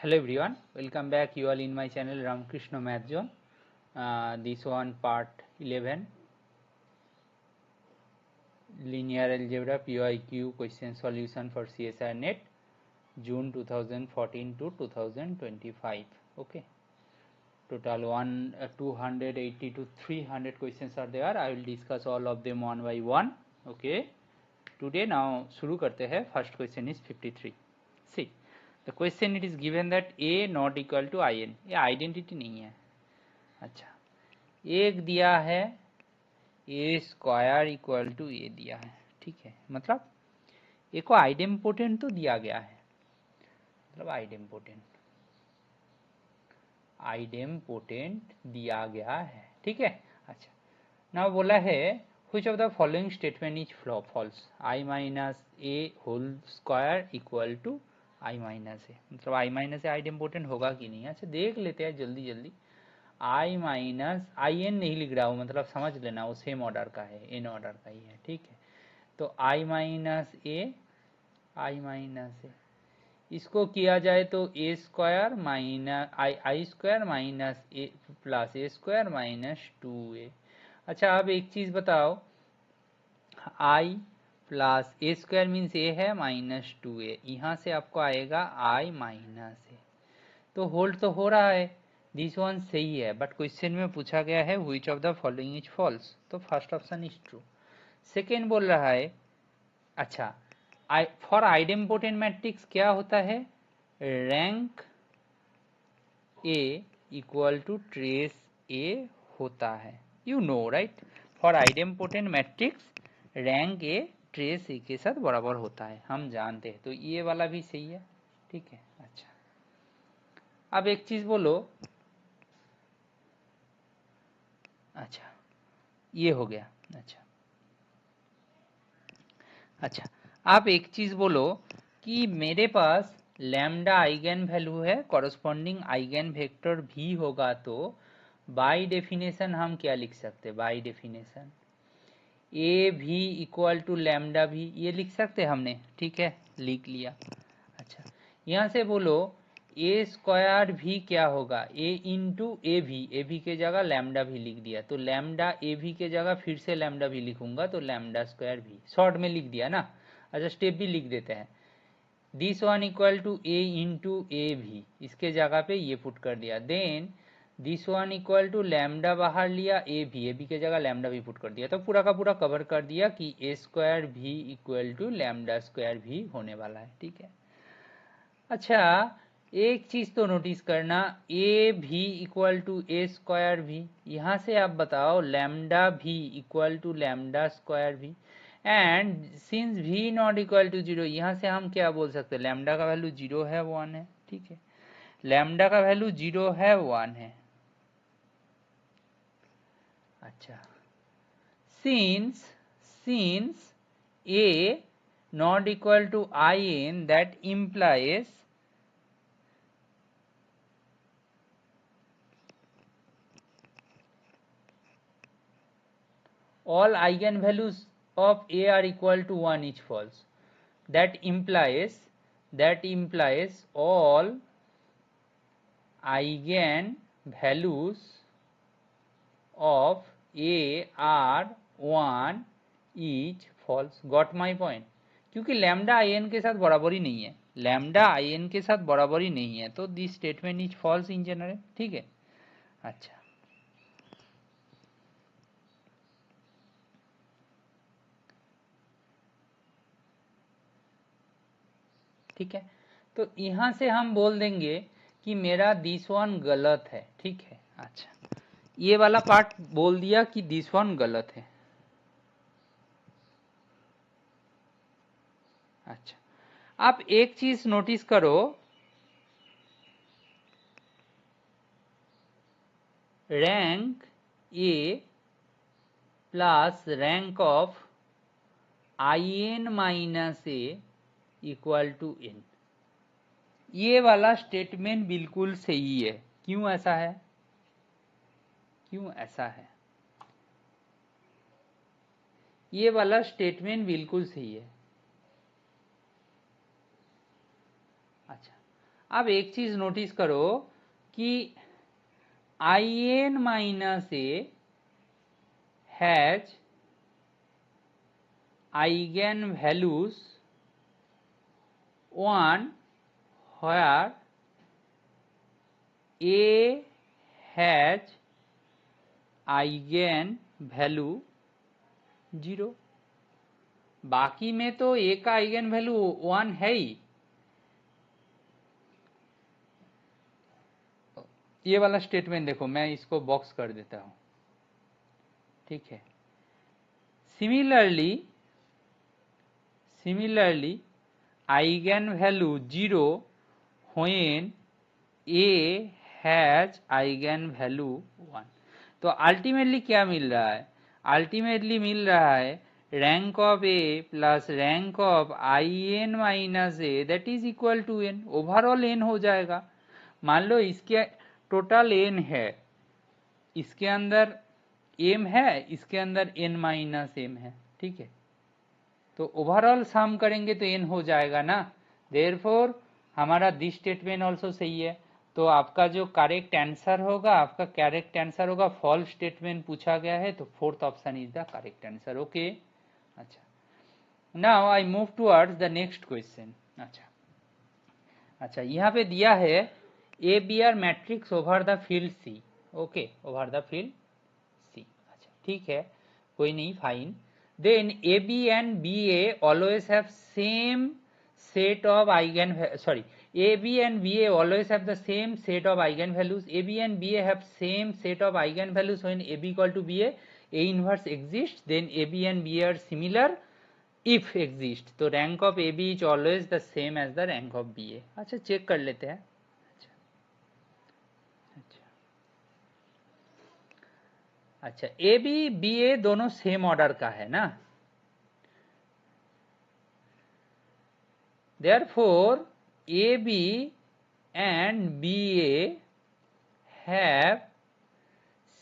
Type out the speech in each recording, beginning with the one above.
Hello everyone, welcome back you all in my channel Ramakrishna Math Zone. This one part 11 linear algebra PYQ question solution for CSIR NET June 2014 to 2025. Okay, total 280 to 300 questions are there. I will discuss all of them one by one. Okay, today now शुरू करते हैं. First question is 53. See, the question it is given that a not equal to in. ये identity नहीं है. अच्छा, एक दिया है ए स्क्वायर इक्वल टू ए दिया है. ठीक है, मतलब ए को आइडेम्पोटेंट तो दिया गया है, मतलब आइडेम्पोटेंट दिया गया है. ठीक है. अच्छा, ना बोला है which of the following statement is false. I minus a whole square equal to I minus a. मतलब I minus a आइडेम्पोटेंट होगा कि नहीं. अच्छा, देख लेते हैं जल्दी जल्दी. I माइनस आई एन नहीं लिख रहा हूँ, मतलब समझ लेना वो सेम ऑर्डर का है, एन ऑर्डर का ही है. ठीक है, तो I minus A, I minus A, इसको किया जाए तो A square minus I square minus A plus A square minus 2a. अच्छा, अब एक चीज बताओ, I plus A square means A है माइनस 2a, यहाँ से आपको आएगा आई माइनस ए, तो होल्ड तो हो रहा है. दिस वन सही है, बट क्वेश्चन में पूछा गया है which of the following is false, तो first option is true. Second बोल रहा है, अच्छा, फॉर आइडेम्पोटेंट मैट्रिक्स क्या होता है, rank A equal to trace A होता है. You know right, for idempotent matrix rank A trace A के साथ बराबर होता है, हम जानते हैं, तो ये वाला भी सही है. ठीक है. अच्छा, अब एक चीज बोलो. अच्छा, ये हो गया. अच्छा, आप एक चीज बोलो कि मेरे पास लैम्डा आइगन वैल्यू है, कॉरस्पॉन्डिंग आइगन वेक्टर भी होगा, तो बाय डेफिनेशन हम क्या लिख सकते हैं, by definition A v equal to lambda भी, ये लिख सकते हैं हमने. ठीक है, लिख लिया. अच्छा, यहाँ से बोलो ए स्क्वायर भी क्या होगा, ए इंटू ए भी के जगह लैम्डा भी लिख दिया, तो लैम्डा ए भी के जगह फिर से लैम्डा भी लिखूंगा, तो लैम्डा स्क्वायर भी शॉर्ट में लिख दिया ना. अच्छा, स्टेप भी लिख देते हैं. This one equal to A into A भी, इसके जगह पे ये पुट कर दिया. Then this one equal to lambda बाहर लिया, ए भी के जगह लैम्डा भी पुट कर दिया, तो पूरा का पूरा कवर कर दिया कि ए स्क्वायर भी इक्वल टू लैम्डा स्क्वायर भी होने वाला है. ठीक है. अच्छा, एक चीज तो नोटिस करना, ए v equal to A square भी, यहां से आप बताओ lambda v equal to lambda square भी, एंड सिंस भी नॉट इक्वल टू 0, यहां से हम क्या बोल सकते हैं, लैम्डा का वैल्यू 0 है 1 है. ठीक है, लैम्डा का वैल्यू 0 है 1 है. अच्छा, since a not equal to in, that implies all eigenvalues of a are equal to 1 is false. That implies all eigenvalues of a are 1 is false. Got my point? क्योंकि lambda I N के साथ बराबरी नहीं है, lambda I N के साथ बराबरी नहीं है, तो this statement is falls in general. ठीक है. अच्छा, ठीक है, तो यहां से हम बोल देंगे कि मेरा दिस वन गलत है. ठीक है. अच्छा, ये वाला पार्ट बोल दिया कि दिस वन गलत है. अच्छा, आप एक चीज नोटिस करो, rank A plus rank of I N minus A equal to N, ये वाला स्टेटमेंट बिल्कुल सही है. क्यों ऐसा है, क्यों ऐसा है, ये वाला स्टेटमेंट बिल्कुल सही है. अच्छा, अब एक चीज नोटिस करो कि in minus A has eigen values 1 where a has eigen value 0। बाकी में तो a का आइगेन वैल्यू 1 है ही। ये वाला स्टेटमेंट देखो, मैं इसको बॉक्स कर देता हूं, ठीक है। Similarly eigen value 0 when a has eigen value 1। तो अल्टीमेटली क्या मिल रहा है? अल्टीमेटली मिल रहा है rank of A plus rank of in minus A that is equal to n। Overall n हो जाएगा। मान लो इसके टोटल n है, इसके अंदर m है, इसके अंदर n माइनस m है, ठीक है। तो ओवरऑल सम करेंगे तो n हो जाएगा ना। देयरफॉर हमारा दिस स्टेटमेंट ऑल्सो सही है। तो आपका जो करेक्ट आंसर होगा, आपका करेक्ट आंसर होगा, फॉल्स स्टेटमेंट पूछा गया है तो fourth option is the correct answer. Okay, अच्छा। Now I move towards the next question. अच्छा, यहाँ पे दिया है A B R matrix over the field C. Okay, over the field C. अच्छा, ठीक है, कोई नहीं, fine. Then AB and BA always have same set of AB and BA always have the same set of eigenvalues. AB and BA have same set of eigenvalues when AB equal to BA. A inverse exists, then AB and BA are similar if exist. तो rank of AB is always the same as the rank of BA. अच्छा, check कर लेते हैं। अच्छा, A B B ए दोनों same order का है ना। Therefore, AB and BA have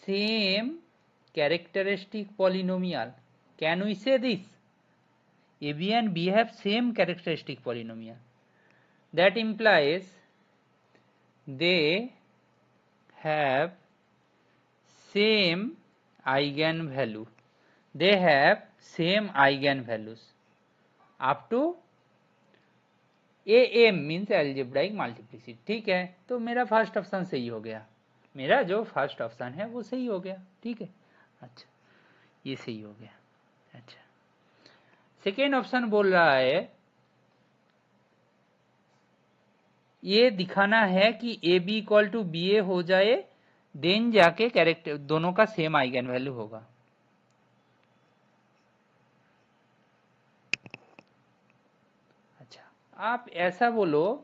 same characteristic polynomial. Can we say this? AB and B have same characteristic polynomial. That implies they have same eigenvalue. They have same eigenvalues up to AM means algebraic multiplicity, ठीक है। तो मेरा first option सही हो गया, मेरा जो first option है वो सही हो गया, ठीक है। अच्छा, ये सही हो गया। अच्छा, सेकेंड ऑप्शन बोल रहा है ये दिखाना है कि A B equal to B A हो जाए, देन जाके कैरेक्टर दोनों का सेम आइगन वैल्यू होगा। अच्छा, आप ऐसा बोलो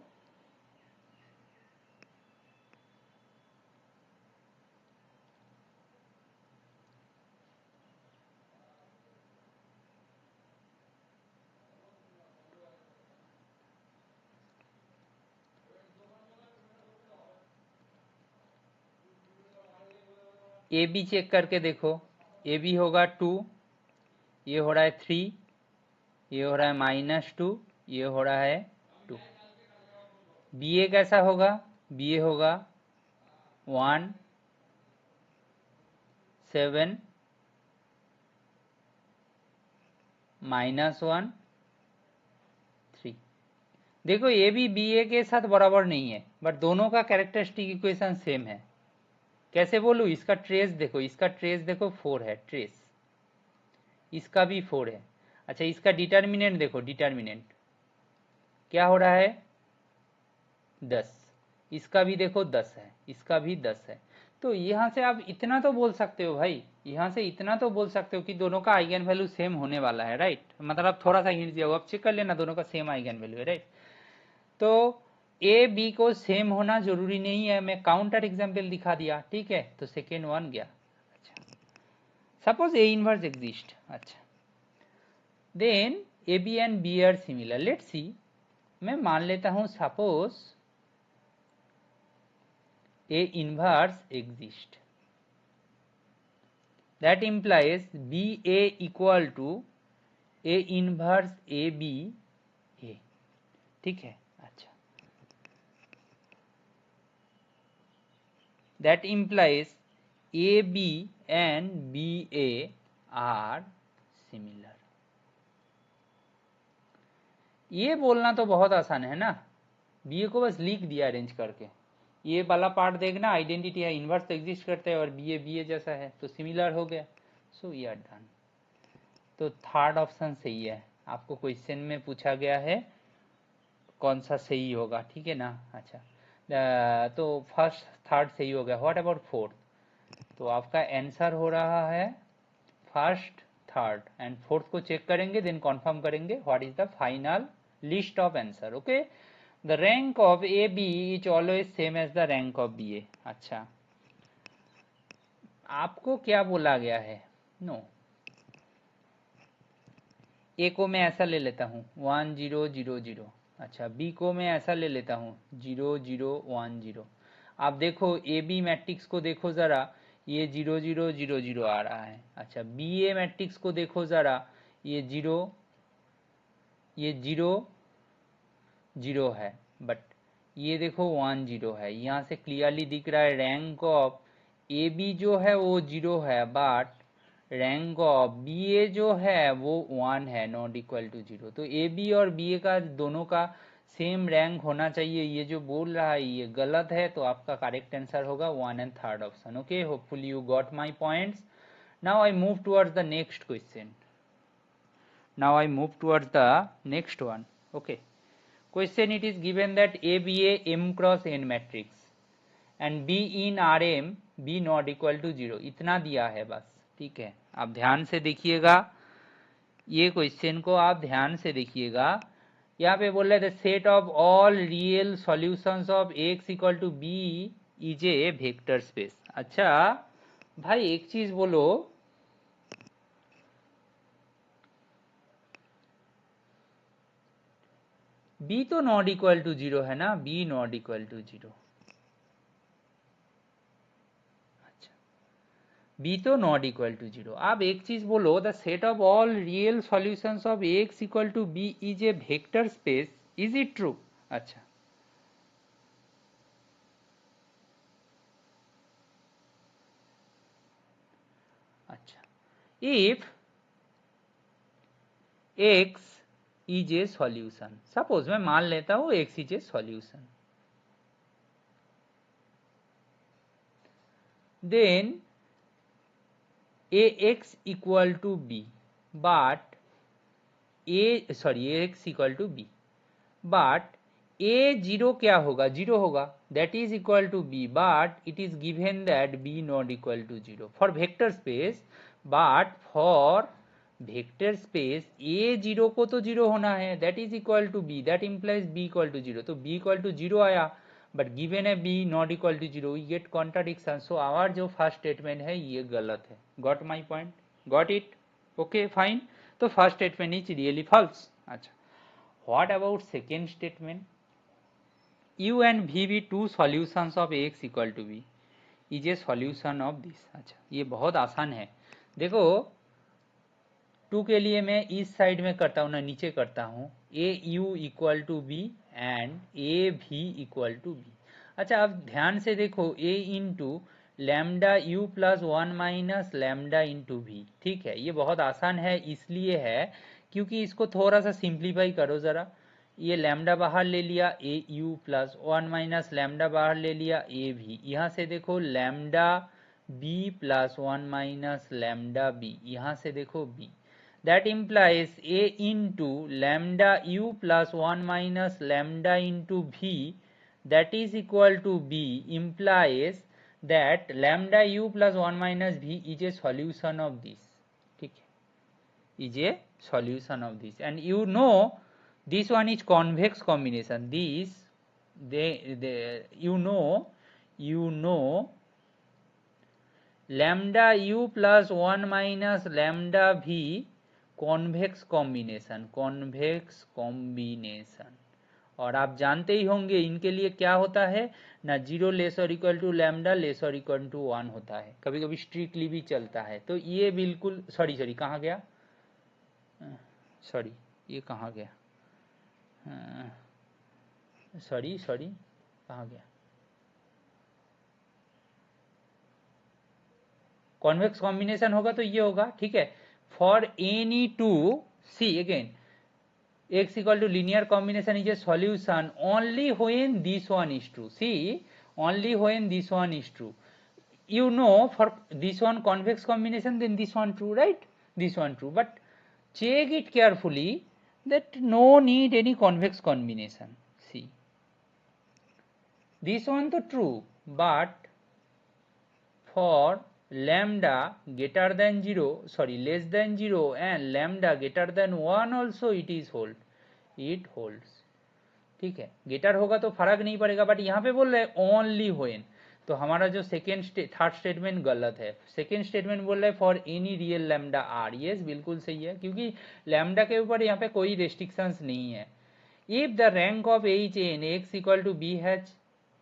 ए बी चेक करके देखो, ए बी होगा 2, ये हो रहा है 3, ये हो रहा है -2, ये हो रहा है 2। बी ए कैसा होगा? बी ए होगा 1 7 -1 3। देखो ए भी बी ए के साथ बराबर नहीं है, बट दोनों का कैरेक्टरिस्टिक इक्वेशन सेम है। कैसे बोलूं? इसका ट्रेस देखो, इसका ट्रेस देखो 4 है ट्रेस, इसका भी 4 है। अच्छा, इसका डिटर्मिनेंट देखो, डिटर्मिनेंट क्या हो रहा है? 10। इसका भी देखो 10 है, इसका भी 10 है। तो यहाँ से आप इतना तो बोल सकते हो भाई, यहाँ से इतना तो बोल सकते हो कि दोनों का आइगन वैल्यू सेम होने वाला है, राइट। मतलब थोड़ा सा हिंट दिया होगा, आप चेक कर लेना, दोनों का सेम आइगन वैल्यू है, राइट। तो ए बी को सेम होना जरूरी नहीं है, मैं काउंटर एग्जाम्पल दिखा दिया, ठीक है। तो सेकेंड वन गया। अच्छा, सपोज ए इनवर्स एग्जिस्ट। अच्छा, then A B and B are similar. Let's see, मैं मान लेता हूं suppose A inverse exists. That implies BA equal to A inverse AB A, ठीक है। अच्छा, that implies AB and BA are similar. ये बोलना तो बहुत आसान है ना, BA को बस लिख दिया अरेंज करके, ये वाला पार्ट देखना आइडेंटिटी है, इनवर्स एग्जिस्ट करता है और BA जैसा है तो सिमिलर हो गया, सो वी आर डन। तो थर्ड ऑप्शन सही है, आपको क्वेश्चन में पूछा गया है कौन सा सही होगा, ठीक है ना। अच्छा, तो फर्स्ट थर्ड सही हो गया, व्हाट अबाउट फोर्थ? तो आपका आंसर हो रहा है फर्स्ट थर्ड एंड फोर्थ को चेक करेंगे देन कंफर्म करेंगे what is the final list of answer. Okay, the rank of A B is always same as the rank of B A. अच्छा, आपको क्या बोला गया है? नो, ए को मैं ऐसा ले लेता हूँ 1 0 0 0। अच्छा, बी को मैं ऐसा ले लेता हूँ 0 0 1 0। आप देखो ए बी मैट्रिक्स को देखो जरा, ये 0 0 0 0 आ रहा है। अच्छा, बी ए मैट्रिक्स को देखो जरा, ये 0 0 है, बट ये देखो 1 0 है। यहाँ से क्लियरली दिख रहा है रैंक ऑफ ए बी जो है वो 0 है, बट रैंक ऑफ बी ए जो है वो 1 है, नॉट इक्वल टू 0। तो ए बी और बी ए का दोनों का सेम रैंक होना चाहिए, ये जो बोल रहा है ये गलत है। तो आपका करेक्ट आंसर होगा 1 and third option. Okay, hopefully you got my points. Now I move towards the next question. Now I move towards the next one. Okay, question, it is given that A be a M cross N matrix and B in Rm B not equal to 0, इतना दिया है बस, ठीक है। आप ध्यान से देखिएगा, ये क्वेश्चन को आप ध्यान से देखिएगा। यहाँ पे बोल रहे थे set of all real solutions of X equal to B is a vector space. अच्छा भाई, एक चीज बोलो, बी तो नॉट इक्वल टू 0 है ना, बी नॉट इक्वल टू 0। अच्छा, बी तो नॉट इक्वल टू 0। आप एक चीज बोलो, the set of all real solutions of X equal to B is a vector space, is it true? अच्छा, अच्छा, if X is a solution, suppose मैं मान लेता हूं X is a solution, then A X equal to B, but A X equal to B, but A zero क्या होगा? Zero होगा, that is equal to B, but it is given that B not equal to zero for vector space. But for vector space A zero को तो zero होना है, that is equal to B, that implies B equal to zero. तो B equal to zero आया, but given है B not equal to zero, we get contradiction. So our जो first statement है ये गलत है। Got my point? Got it? Okay, fine. तो first statement is really false. अच्छा, what about second statement? U and V be two solutions of x equal to b is a solution of this। अच्छा, ये बहुत आसान है। देखो, to के लिए मैं इस साइड में करता हूँ ना, नीचे करता हूँ, A u equal to B and A v equal to B. अच्छा, अब ध्यान से देखो, A into lambda you plus 1 minus lambda into v, ठीक है। ये बहुत आसान है, इसलिए है क्योंकि इसको थोड़ा सा सिंप्लीफाई करो जरा। ये लैम्डा बाहर ले लिया, A you plus 1 minus lambda बाहर ले लिया, ए भी। यहाँ से देखो lambda B plus 1 minus lambda B, यहाँ से देखो B, that implies a into lambda u plus 1 minus lambda into v that is equal to b implies that lambda u plus 1 minus v is a solution of this, ठीक है, is a solution of this, and you know this one is convex combination, this they you know lambda u plus 1 minus lambda v convex combination, convex combination. और आप जानते ही होंगे इनके लिए क्या होता है ना, जीरो लेस और इक्वल टू लैम्डा लेस और इक्वल टू 1 होता है, कभी कभी स्ट्रिक्टली भी चलता है। तो ये बिल्कुल सॉरी कहाँ गया, सॉरी ये कहाँ गया, सॉरी कहाँ गया, कॉन्वेक्स कॉम्बिनेशन होगा तो ये होगा, ठीक है। For any two, see again, x equal to linear combination is a solution only when this one is true. See, only when this one is true. You know, for this one convex combination, then this one true, right? This one true. But check it carefully that no need any convex combination. See, this one to true, but for lambda greater than 0, sorry, less than 0 and lambda greater than 1 also it is hold. It holds, ठीक है। गेटर होगा तो फर्क नहीं पड़ेगा, but यहाँ पे बोल रहे हैं ओनली व्हेन, तो हमारा जो थर्ड स्टेटमेंट गलत है। सेकेंड स्टेटमेंट बोल रहे हैं for any real lambda R, yes बिल्कुल सही है, क्योंकि लैम्डा के ऊपर यहाँ पे कोई रेस्ट्रिक्शंस नहीं है। If the rank of H N X equal to B has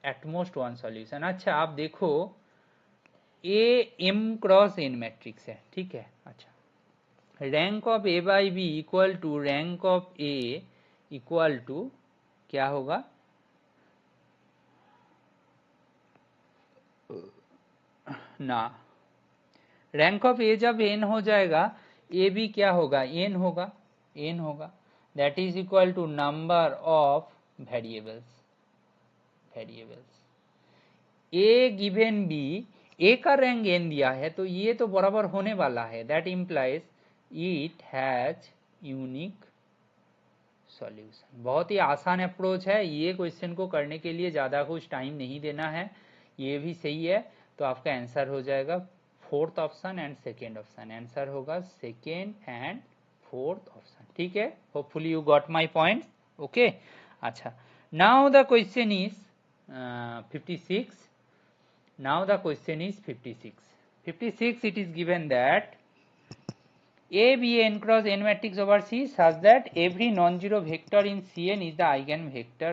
at most one solution. अच्छा आप देखो, A M cross N matrix है, ठीक है। अच्छा, rank of A by B equal to rank of A equal to क्या होगा, ना, रैंक ऑफ ए जब एन हो जाएगा, ए बी क्या होगा, एन होगा, एन होगा, that is equal to number of variables, variables A given B, A का रैंक एन दिया है तो ये तो बराबर होने वाला है, that implies it has unique solution. बहुत ही आसान अप्रोच है, ये क्वेश्चन को करने के लिए ज़्यादा कुछ टाइम नहीं देना है, ये भी सही है। तो आपका आंसर हो जाएगा fourth option and second option, answer होगा सेकेंड एंड फोर्थ ऑप्शन, ठीक है। Hopefully you got my point, okay. अच्छा, now the question is 56, now the question is 56 it is given that A be n cross n matrix over C such that every non-zero vector in Cn is the eigenvector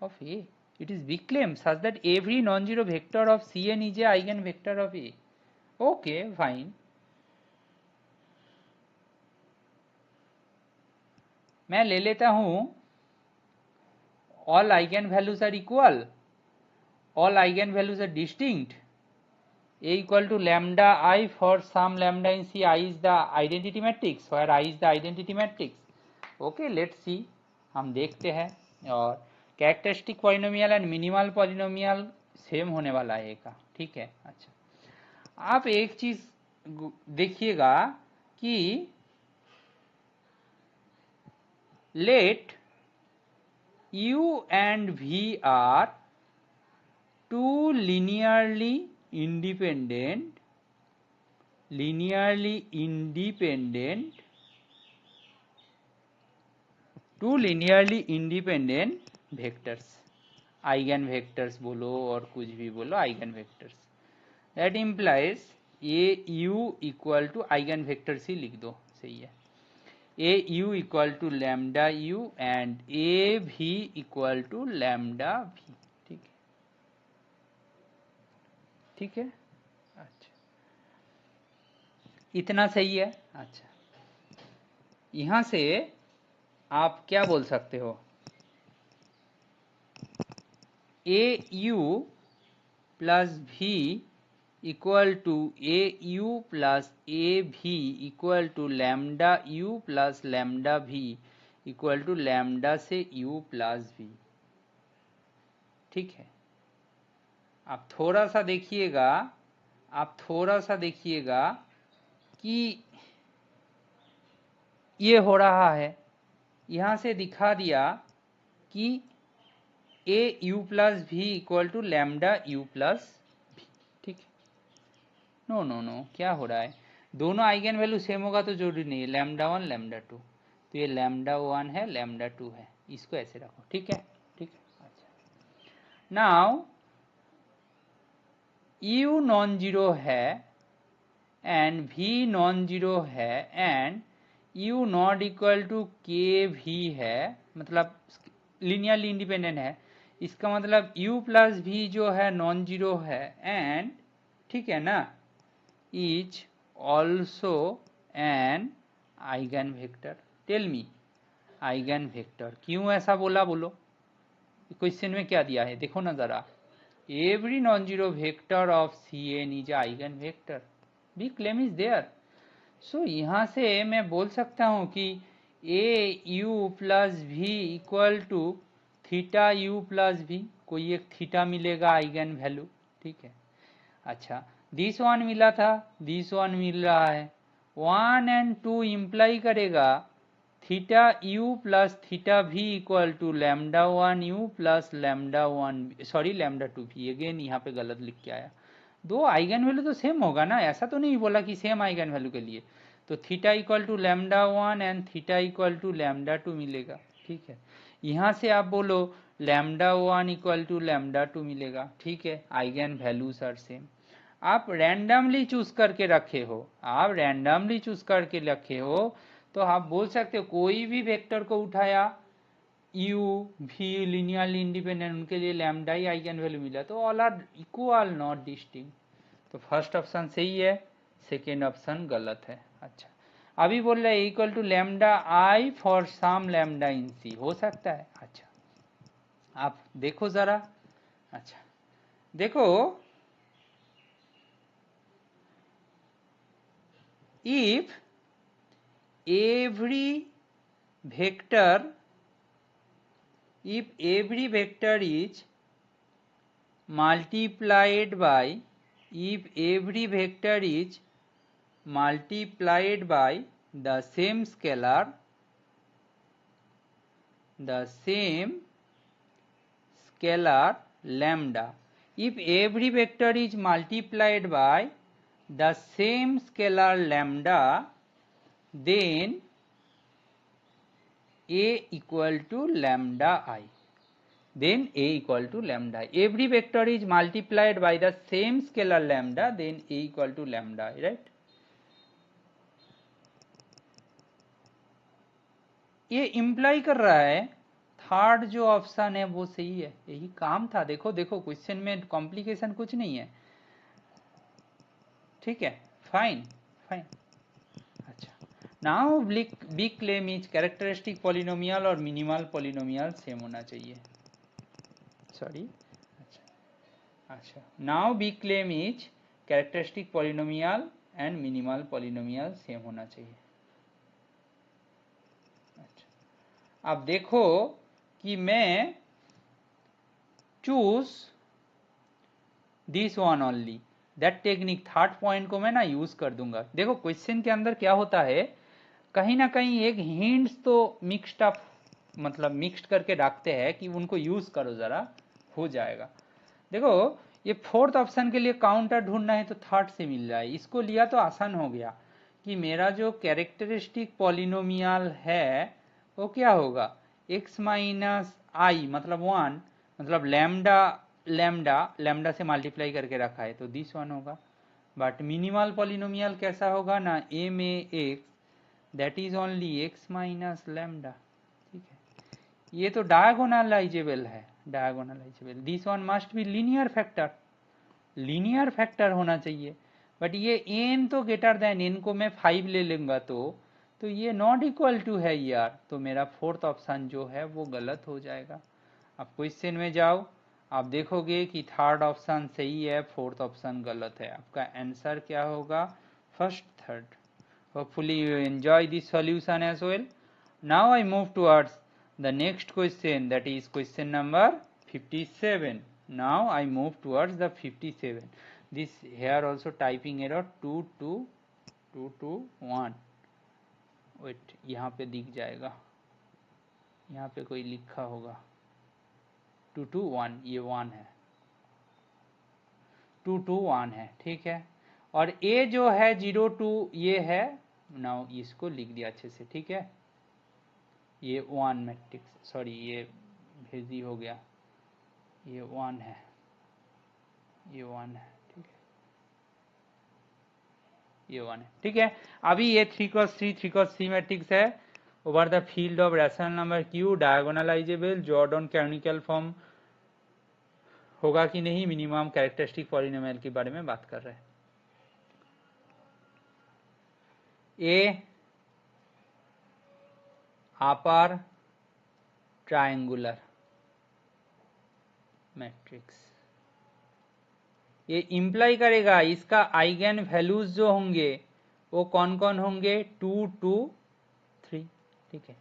of A. It is big claim, such that every non-zero vector of Cn is a eigenvector of A. Okay, fine. मैं ले लेता हूं all eigenvalues are equal, all eigenvalues are distinct, A equal to lambda I for some lambda in C, I is the identity matrix, where I is the identity matrix. Okay, let's see, हम देखते हैं। और characteristic polynomial and minimal polynomial same होने वाला है का, ठीक है। अच्छा, आप एक चीज देखिएगा कि let U and V are two linearly independent vectors, eigenvectors बोलो और कुछ भी बोलो, eigenvectors, that implies A u equal to, eigenvectors ही लिख दो, सही है, A u equal to lambda u and A v equal to lambda भी, ठीक है, ठीक है। अच्छा, इतना सही है। अच्छा, यहां से आप क्या बोल सकते हो, ए यू प्लस भी equal to A you plus A v equal to lambda you plus lambda v equal to lambda से यू प्लस भी, ठीक है। आप थोड़ा सा देखिएगा, आप थोड़ा सा देखिएगा कि ये हो रहा है, यहां से दिखा दिया कि ए यू प्लस भी equal to lambda you plus भी, ठीक है। नो नो नो, क्या हो रहा है, दोनों आइगन वैल्यू सेम होगा तो जरूरी नहीं है, लैम्डा 1 लैम्डा 2, तो ये लैम्डा 1 है लैम्डा 2 है, इसको ऐसे रखो, ठीक है, ठीक है। अच्छा, नाउ यू नॉन जीरो है एंड भी नॉन जीरो है and U not equal to K B है, मतलब लीनियरली इंडिपेंडेंट है, इसका मतलब u प्लस भी जो है नॉन जीरो है एंड, ठीक है ना, is also an eigen vector. Tell me eigen vector, क्यों ऐसा बोला बोलो, क्वेश्चन में क्या दिया है देखो ना जरा, every non zero vector of C n is eigenvector, B claim is there. So यहाँ से मैं बोल सकता हूँ कि ए यू प्लस भी equal to theta you plus v, कोई एक थीटा मिलेगा आइगन वैल्यू, ठीक है। अच्छा, दिस वन मिला था, दिस वन मिल रहा है, 1 एंड 2 इंप्लाई करेगा theta you plus theta B equal to lambda 1 U plus lambda 1, sorry lambda 2 B, again यहाँ पे गलत लिख के आया। दो आइगन वैल्यू तो सेम होगा ना, ऐसा तो नहीं बोला कि सेम आइगन वैल्यू के लिए, तो theta equal to lambda 1 and theta equal to lambda 2 मिलेगा, ठीक है। यहाँ से आप बोलो लैम्डा 1 इक्वल टू लैम्डा 2 मिलेगा, ठीक है, आइगन वैल्यूज आर सेम। आप रैंडमली चूज करके रखे हो, आप रैंडमली चूज करके रखे हो, तो आप बोल सकते हो कोई भी वेक्टर को उठाया u v लिनियरली इंडिपेंडेंट, उनके लिए लैम्डा ही आइगन वैल्यू मिला, तो all are equal not distinct. तो फर्स्ट ऑप्शन सही है, सेकेंड ऑप्शन गलत है। अच्छा, अभी बोल रहे हैं equal to lambda I for some lambda in C, हो सकता है। अच्छा, आप देखो जरा, अच्छा देखो, if every vector is multiplied by, if every vector is multiplied by the same scalar lambda, if every vector is multiplied by the same scalar lambda, then A equal to lambda I, then A equal to lambda I. Every vector is multiplied by the same scalar lambda, then A equal to lambda I, right? ये imply कर रहा है third जो option है वो सही है, यही काम था। देखो देखो, क्वेश्चन में कॉम्प्लिकेशन कुछ नहीं है, ठीक है, फाइन फाइन। अच्छा, now big claim is characteristic polynomial और मिनिमल पॉलिनोमियल सेम होना चाहिए, सॉरी। अच्छा, now big claim is characteristic polynomial and minimal polynomial same होना चाहिए। अच्छा, अब देखो कि मैं choose this one only, that technique, third point को मैं ना यूज कर दूंगा। देखो क्वेश्चन के अंदर क्या होता है, कहीं ना कहीं एक हिंट्स तो मिक्स्ड अप, मतलब मिक्स्ड करके रखते हैं कि उनको यूज करो जरा, हो जाएगा। देखो ये फोर्थ ऑप्शन के लिए काउंटर ढूंढना है तो थर्ड से मिल रहा है, इसको लिया तो आसान हो गया कि मेरा जो कैरेक्टरिस्टिक पॉलिनोमियल है वो क्या होगा, x माइनस आई मतलब 1, मतलब लैम्डा लैम्डा लैम्डा से मल्टीप्लाई करके रखा है तो दिस वन होगा। बट मिनिमल पॉलिनोमियल कैसा होगा ना, a में x that is only x minus lambda, ठीक है। ये तो डायगोनलाइजेबल है, diagonalisable, this one must be linear factor, linear factor होना चाहिए। बट ये n तो ग्रेटर देन n को मैं 5 ले लूंगा तो ये नॉट इक्वल टू है यार, तो मेरा फोर्थ ऑप्शन जो है वो गलत हो जाएगा। अब क्वेश्चन में जाओ, आप देखोगे कि थर्ड ऑप्शन सही है, फोर्थ ऑप्शन गलत है। आपका आंसर क्या होगा, first third. Hopefully you enjoy this solution as well. Now I move towards the next question, that is question number 57. Now I move towards the 57. This here also typing error 221, wait यहाँ पे दिख जाएगा, यहाँ पे कोई लिखा होगा 221, ये 1 है, 221 है, ठीक है। और A जो है 02 ये है, नाउ इसको लिख दिया अच्छे से, ठीक है। ये 1 मैट्रिक्स, सॉरी ये भेजी हो गया, ये 1 है, ये 1 है, ठीक है, ये 1 है, ठीक है। अभी ये 3x3 3x3 मैट्रिक्स है over the field of rational number Q, diagonalisable, Jordan canonical form होगा कि नहीं, मिनिमम कैरेक्टरिस्टिक पॉलिनोमियल के बारे में बात कर रहे हैं। ए अपर ट्रायंगुलर मैट्रिक्स, ये इम्प्लाई करेगा इसका आइगन वैल्यूज जो होंगे वो कौन कौन होंगे, 2 2 3, ठीक है।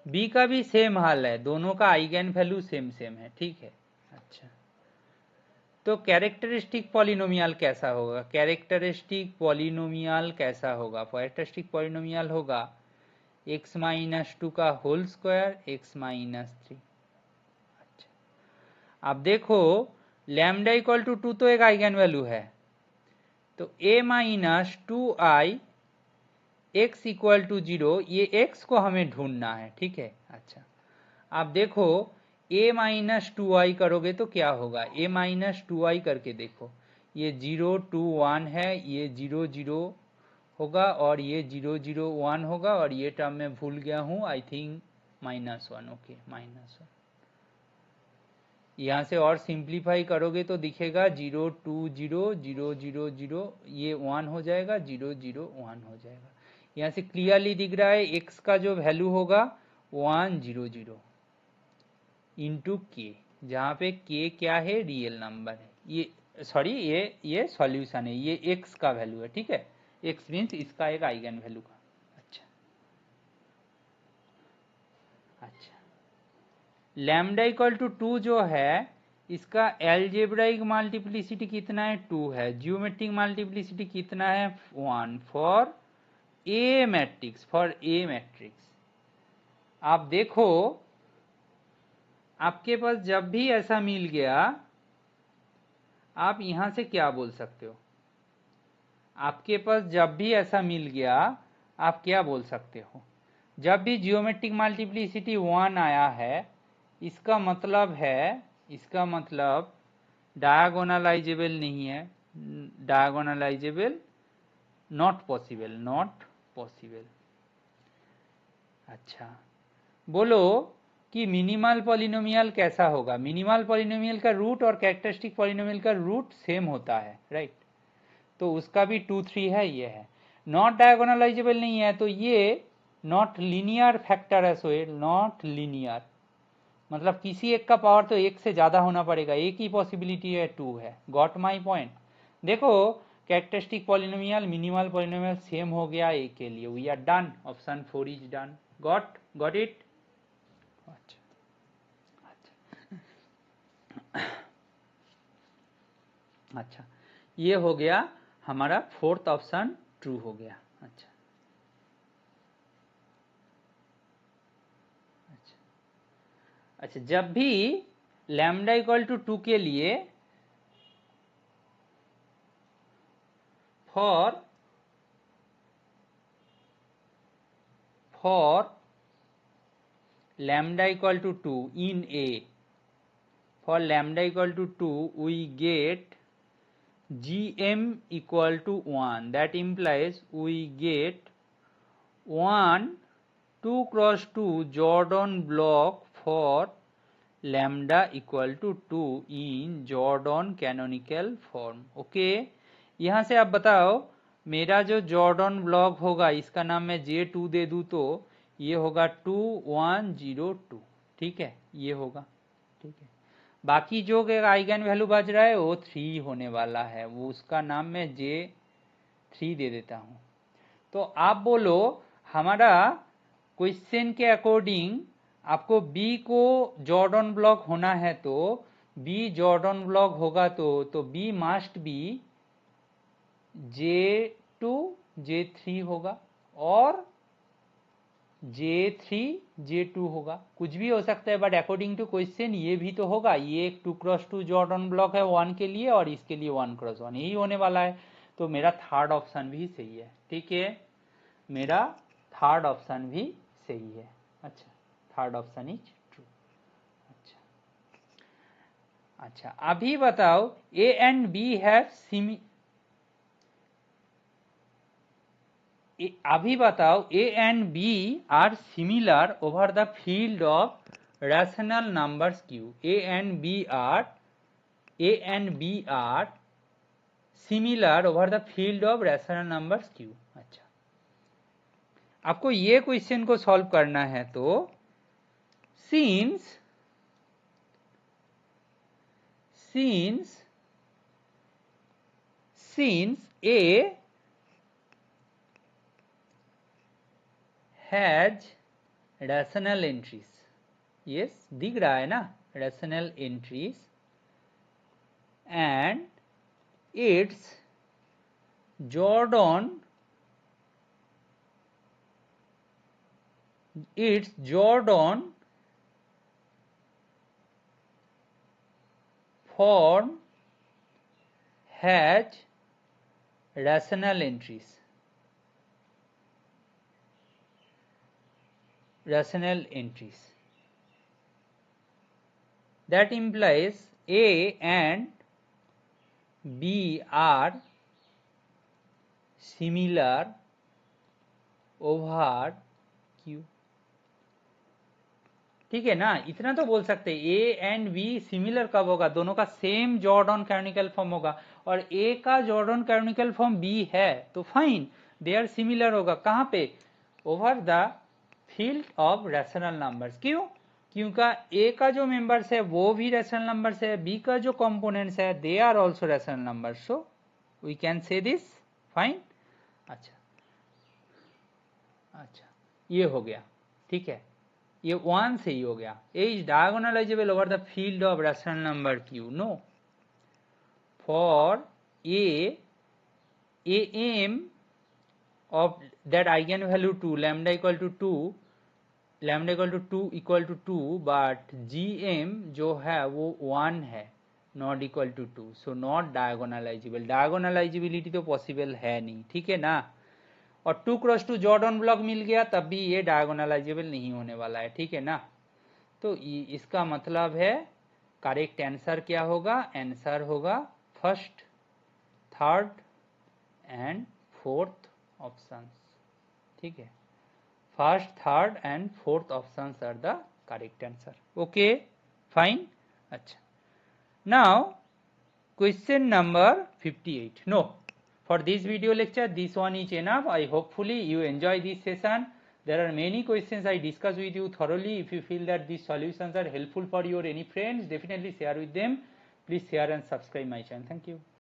बी का भी सेम हाल है, दोनों का आइगन वैल्यू सेम सेम है, ठीक है। अच्छा, तो कैरेक्टरिस्टिक पॉलिनोमियल कैसा होगा, कैरेक्टरिस्टिक पॉलिनोमियल कैसा होगा, कैरेक्टरिस्टिक पॉलिनोमियल होगा x माइनस 2 का होल स्क्वायर x माइनस 3। अच्छा, अब देखो लैम्डा इक्वल टू 2 तो एक आइगन वैल्यू है, तो a minus 2i x equal to 0, ये x को हमें ढूंढना है, ठीक है। अच्छा, आप देखो a माइनस 2i करोगे तो क्या होगा, a माइनस 2i करके देखो, ये 0 2 1 है, ये 0 0 होगा और ये 0 0 1 होगा, और ये टर्म मैं भूल गया हूँ, आई थिंक -1, ओके -1। यहाँ से और सिंप्लीफाई करोगे तो दिखेगा 0 2 0 0 0 0, ये 1 हो जाएगा, 0 0 1 हो जाएगा। यहाँ से क्लियरली दिख रहा है x का जो वैल्यू होगा 1 0 0 इंटू के, जहाँ पे k क्या है, रियल नंबर है, ये सॉरी ये सॉल्यूशन है, ये x का वैल्यू है, ठीक है। x मीन्स इसका एक आइगन वैल्यू का। अच्छा अच्छा, लैम्डा इक्वल टू 2 जो है इसका एलजेब्राइक मल्टीप्लिसिटी कितना है, 2 है, जियोमेट्रिक मल्टीप्लिसिटी कितना है, 1 for a matrix, for a matrix. आप देखो आपके पास जब भी ऐसा मिल गया आप यहां से क्या बोल सकते हो, आपके पास जब भी ऐसा मिल गया आप क्या बोल सकते हो, जब भी जियोमेट्रिक मल्टीप्लिसिटी 1 आया है इसका मतलब है, इसका मतलब डायगोनलाइजेबल नहीं है, diagonalisable not possible, not possible. अच्छा, बोलो कि मिनिमल पॉलिनोमियल कैसा होगा, मिनिमल पॉलिनोमियल का रूट और कैरेक्टरिस्टिक पॉलिनोमियल का रूट सेम होता है, राइट। तो उसका भी 2 3 है, ये है। नॉट डायगोनलाइजेबल नहीं है तो ये नॉट लीनियर फैक्टर है, सो नॉट लीनियर, मतलब किसी एक का पावर तो एक से ज्यादा होना पड़ेगा, एक ही पॉसिबिलिटी है 2 है। Got my point. देखो characteristic polynomial minimal polynomial same हो गया ए के लिए, we are done, option 4 is done. Got it. अच्छा, ये हो गया हमारा फोर्थ ऑप्शन ट्रू हो गया। अच्छा अच्छा अच्छा, जब भी लैम्डा इक्वल टू 2 के लिए for lambda equal to 2 in A, for lambda equal to 2 we get gm equal to 1, that implies we get 1 2 cross 2 Jordan block for lambda equal to 2 in Jordan canonical form। Okay, यहाँ से आप बताओ मेरा जो Jordan block होगा इसका नाम मैं J2 दे दूं तो ये होगा 2 1 0 2, ठीक है, ये होगा, ठीक है। बाकी जो आइगन वैल्यू बच रहा है वो 3 होने वाला है, वो उसका नाम मैं J3 दे देता हूं। तो आप बोलो हमारा क्वेश्चन के अकॉर्डिंग आपको B को जॉर्डन ब्लॉक होना है तो B जॉर्डन ब्लॉक होगा तो B must be J2 J3 होगा और J3 J2 होगा, कुछ भी हो सकता है बट अकॉर्डिंग टू क्वेश्चन ये भी तो होगा। ये एक 2 क्रॉस 2 जॉर्डन ब्लॉक है 1 के लिए और इसके लिए 1 क्रॉस 1 यही होने वाला है, तो मेरा थर्ड ऑप्शन भी सही है, ठीक है, मेरा थर्ड ऑप्शन भी सही है। अच्छा, थर्ड ऑप्शन इज ट्रू। अच्छा अच्छा, अभी बताओ ए एंड बी हैव अभी बताओ A and B are similar over the field of rational numbers Q. A and B are similar over the field of rational numbers Q. अच्छा, आपको ये question को सॉल्व करना है तो since since A has rational entries, yes दिख रहा है ना, rational entries, and its Jordan form has rational entries. That implies A and B are similar over Q. ठीक है ना, इतना तो बोल सकते हैं। ए एंड बी सिमिलर कब होगा, दोनों का सेम जॉर्डन कैनोनिकल फॉर्म होगा, और ए का जॉर्डन कैनोनिकल फॉर्म बी है, तो फाइन दे आर सिमिलर होगा। कहां पे, over the field of rational numbers. क्यों, क्योंकि ए का जो मेंबर्स है वो भी रैशनल नंबर्स है, बी का जो कंपोनेंट्स है they are also rational numbers, so we can say this, fine. अच्छा, ये हो गया, ठीक है, ये 1 से ही हो गया। A is diagonalizable over the field of rational number Q, no. For A M of that eigenvalue 2 lambda equal to 2 but G M जो है वो 1 है, not equal to 2, so not diagonalizable. Diagonalizability तो possible है नहीं, ठीक है ना। और 2x2 जॉर्डन ब्लॉक मिल गया तब भी ये डायगोनलाइजेबल नहीं होने वाला है, ठीक है ना। तो इसका मतलब है करेक्ट आंसर क्या होगा, आंसर होगा first, third and fourth options, ठीक है। First, third and fourth options are the correct answer, okay fine. अच्छा, now question number 58. No, for this video lecture this one is enough. I hopefully you enjoy this session. There are many questions I discuss with you thoroughly. If you feel that these solutions are helpful for your any friends, definitely share with them. Please share and subscribe my channel. Thank you.